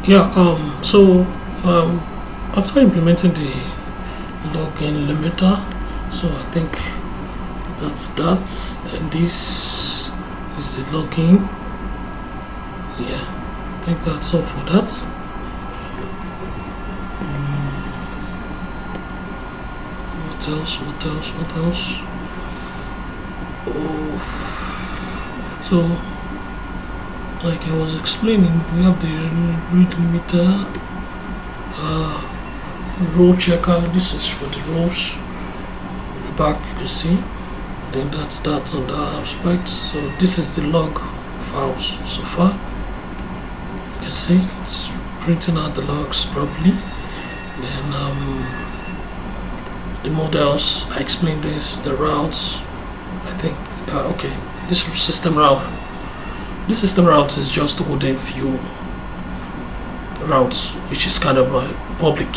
Yeah, so um, after implementing the login limiter, so I think that's that. And this is the login. Yeah, I think that's all for that. What else? What else? What else? Oh, so like I was explaining, we have the read limiter, row checker. This is for the rows. Back, you can see. Then that's that on that aspect. So this is the log files so far. You can see it's printing out the logs properly. Then the models, I explained this, the routes. I think okay, this system route. This system route is just holding few routes, which is kind of like public.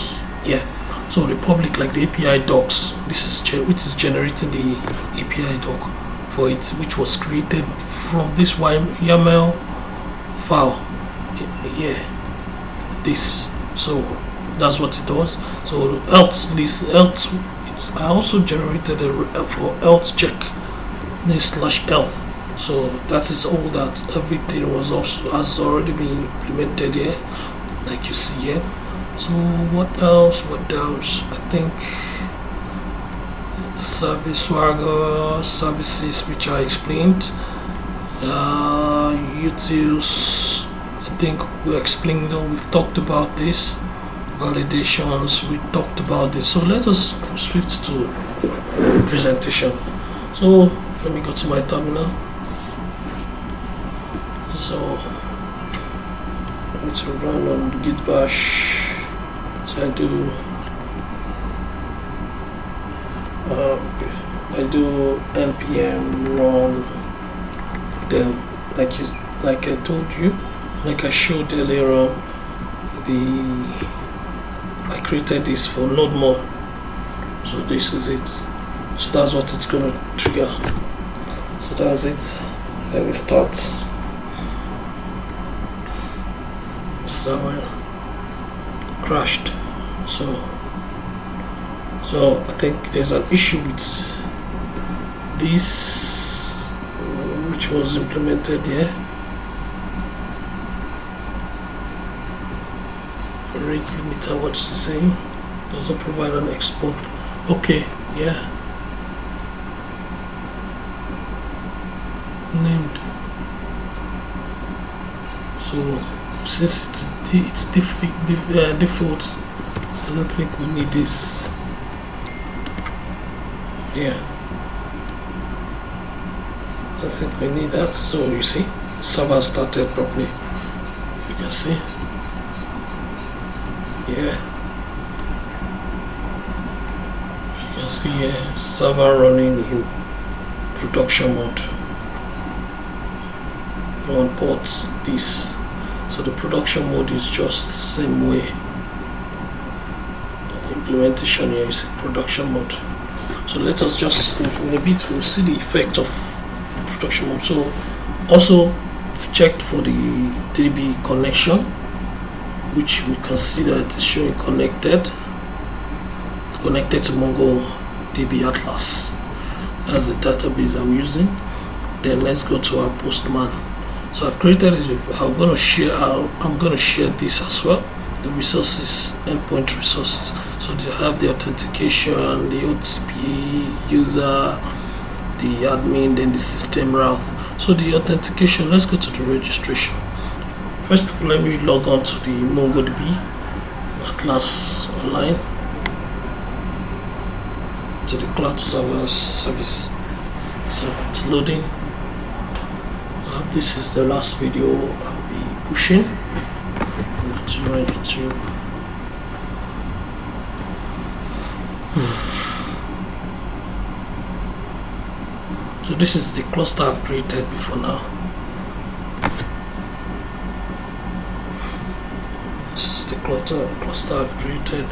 Yeah. So the public, like the API docs, this is which is generating the API doc for it, which was created from this YAML file. Yeah, this. So that's what it does. So else it's I also generated a for else check this /health. So that is all that everything has already been implemented here, like you see here. So what else? I think service swagger services, which I explained. Utils, I think we explained, we've talked about this. Validations, we talked about this. So let us switch to presentation. So let me go to my terminal. So I'm going to run on git bash. So I do npm run. Then like I told you, like I showed earlier on, I created this for node.js. So this is it. So that's what it's gonna trigger. So that's it. Then it starts. Server crashed. So I think there's an issue with this, which was implemented here. Rate limiter, what's it saying? Doesn't provide an export. Okay, yeah. Named. So since it's default, I don't think we need this. Yeah, I don't think we need that. So you see, server started properly. You can see. Yeah, you can see here, server running in production mode on port this. So the production mode is just the same way. Implementation here is production mode. So let us just in a bit we'll see the effect of the production mode. So also I checked for the DB connection, which we can see that it's showing connected to MongoDB Atlas. That's the database I'm using. Then let's go to our Postman. So I've created it. I'm going to share this as well. The resources, endpoint resources. So they have the authentication, the OTP, user, the admin, then the system route. So the authentication. Let's go to the registration. First of all, let me log on to the MongoDB Atlas Online, to the cloud service. So it's loading. This is the last video I'll be pushing. I'm going to run YouTube. So this is the cluster I've created before now. This is the cluster I've created.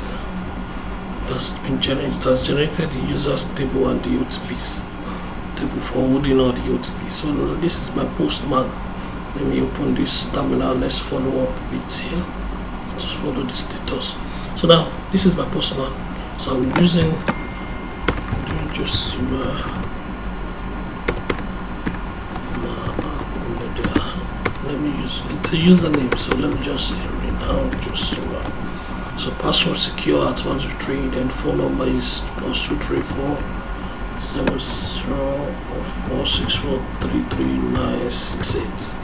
It has generated the users table and the OTPs table for holding all the OTPs. So this is my Postman. Let me open this terminal. Let's follow up a bit here. just follow the status. So now this is my postman, so I'm doing just let me use it's a username, so let me just say renowned Josima. So password secure at 123, then phone number is +234 7046433968.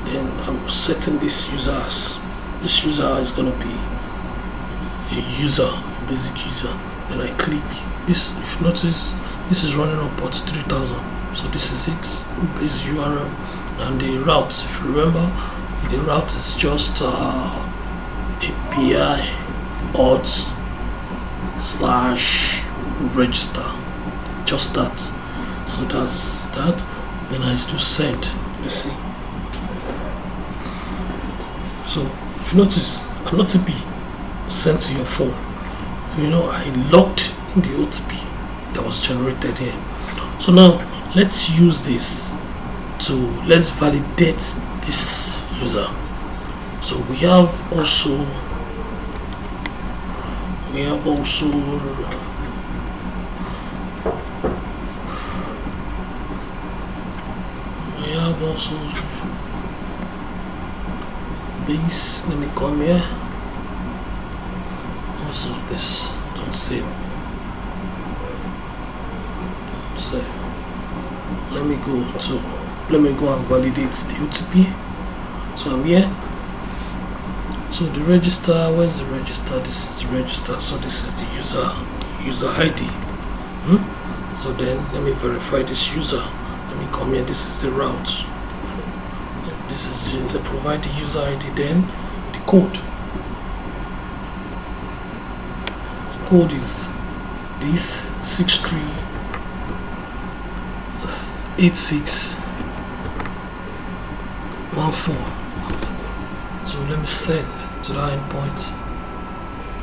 Then I'm setting this user as this user is gonna be a user, basic user. Then I click this. If you notice, this is running on port 3000. So this is it, base URL, and the route. If you remember, the route is just API auth/register, just that. So that's that. Then I do send. Let's see. So if you notice, an OTP sent to your phone. You know, I locked the OTP that was generated here. So now let's use this to let's validate this user. So we have also this. Let me come here. Also this, don't save. So let me go and validate the OTP. So I'm here. So the register, where's the register? This is the register. So this is the user ID. So then let me verify this user. Let me come here. This is the route. This is the provide the user ID. Then the code. The code is this 638614. So let me send to that endpoint.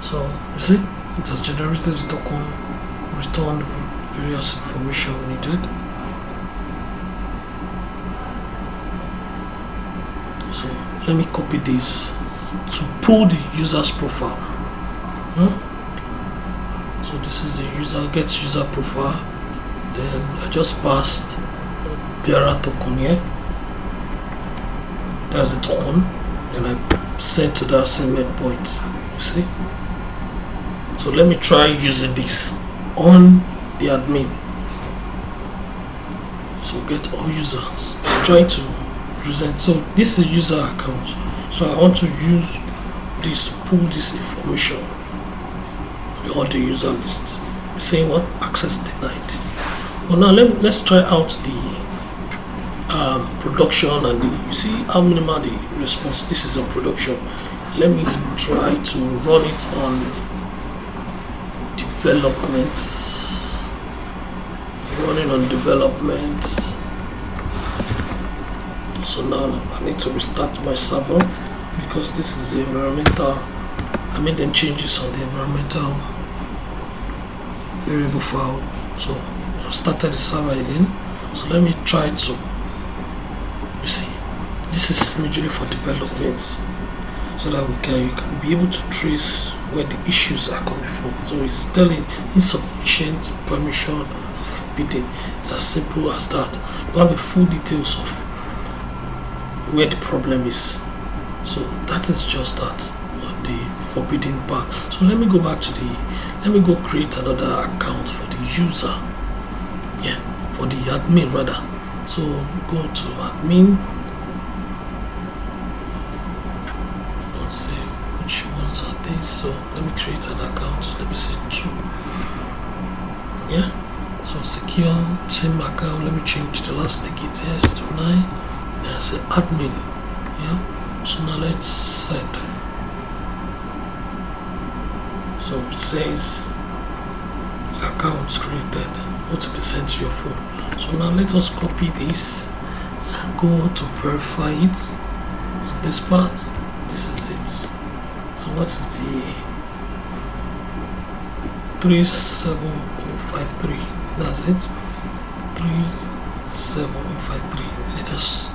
So you see, it has generated the token, returned various information needed. So let me copy this to pull the user's profile. So this is the user, gets user profile. Then I just passed the token here. That's the token. And I send to that same endpoint. You see? So let me try using this on the admin. So get all users. I'm trying to present. So this is a user account. So I want to use this to pull this information with all the user lists. We're saying what? Access denied. Well, now let's try out the production and you see how minimal the response. This is on production. Let me try to run it on development. Running on development. So now I need to restart my server because this is the environmental. I made them changes on the environmental variable file. So I've started the server again. So let me try to, you see, this is majorly for development, so that you can be able to trace where the issues are coming from. So it's telling insufficient permission and forbidden. It's as simple as that. You have the full details of where the problem is. So that is just that on the forbidden part. So let me go back to let me go create another account for the user. Yeah, for the admin rather. So go to admin. Don't say which ones are these. So let me create an account. Let me say 2. Yeah. So secure, same account. Let me change the last ticket here to 9. Then I say admin. Yeah. So now let's send. So it says accounts created, OTP sent to your phone. So now let us copy this and go to verify it on this part. This is it. So what is the 37053? That's it. 37053. Let us